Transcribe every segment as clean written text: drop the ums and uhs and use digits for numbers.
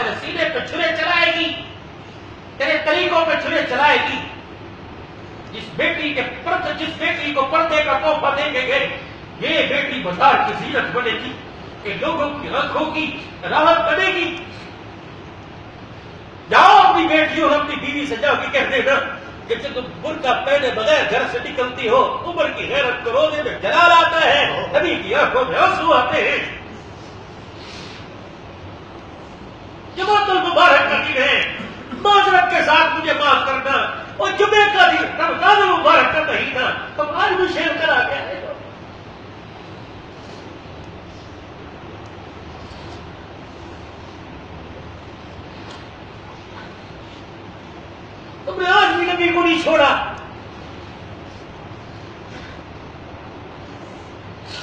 तेरे सीने पे छुरे चलाएगी, तेरे तरीकों पे छुरे चलाएगी। जिस बेटी को पर्दे का तोहफा देंगे ये बेटी बाजार की जीनत बनेगी, ये लोगों की आंखों की राहत बनेगी। जाओ अपनी बेटियों और अपनी बीवी से जाओ कि कह देना कि जब तुम बुर्का पहने बगैर घर से निकलती हो, उम्र की गैरत को रोने में जलाल आता है, नबी की आंखों में आंसू आते हैं। जुमातुल मुबारक का दिन है, माजरत के साथ मुझे माफ करना, और जुमे का दिन रमजान मुबारक का महीना तुम आज भी शेयर करा गया है। तुमने आज भी नबी को नहीं छोड़ा,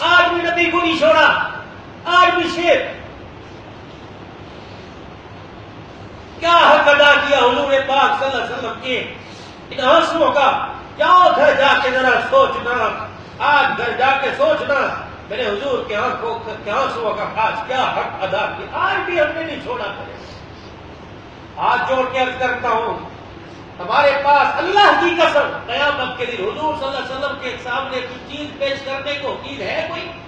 आज भी नबी को नहीं छोड़ा, आज भी शेर क्या हक अदा किया हुजूर पाक सल्लल्लाहु अलैहि वसल्लम के इन आंसुओं का। जाओ घर जाके जरा सोचना, आज घर जाके सोचना मेरे हुजूर के आंखों के आंसुओं का आज क्या हक अदा किया। आज भी हमने नहीं छोड़ा। आज जोड़ के अर्ज करता हूं, हमारे पास अल्लाह की कसम कयामत के दिन हुजूर सल्लल्लाहु अलैहि वसल्लम के सामने कुछ चीज पेश करने को चीज है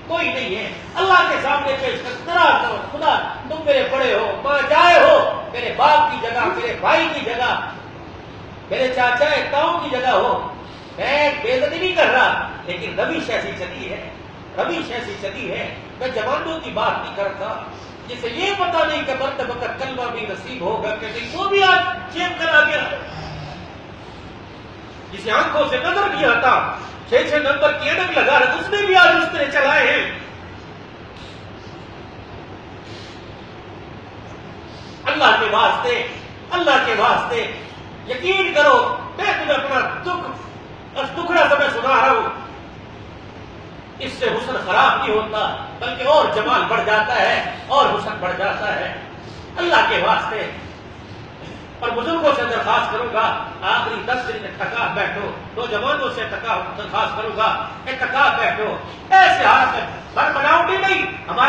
कोई नहीं है। अल्लाह के सामने पेश कर करो, खुदा तुम मेरे बड़े हो, मां जाए हो, मेरे बाप की जगह, मेरे भाई की जगह, मेरे चाचा ताऊ की जगह हो। मैं बेइज्जती नहीं कर रहा, लेकिन रविश ऐसी चली है। मैं जवानों की बात नहीं करता जिसे ये पता नहीं कि मर्तबा का कलमा भी नसीब होगा कि नहीं, वो भी आज चेक करा गया। जिसे आंखों से नजर नहीं आता, 6 नंबर की अनक लगा रहे, उसने भी आज उस तरह चलाए हैं। अल्लाह के वास्ते यकीन करो, मैं तुम्हें अपना दुखड़ा समय सुना रहा हूं। इससे हुस्न खराब नहीं होता, बल्कि और जमाल बढ़ जाता है और हुस्न बढ़ जाता है। अल्लाह के वास्ते और बुजुर्गों से दरखास्त करूंगा, आखिरी 10 दिन इत्तकाफ बैठो। नौजवानों से दरखास्त करूंगा, इत्तकाफ बैठो। ऐसे हाथ में बनावटी नहीं, हमारे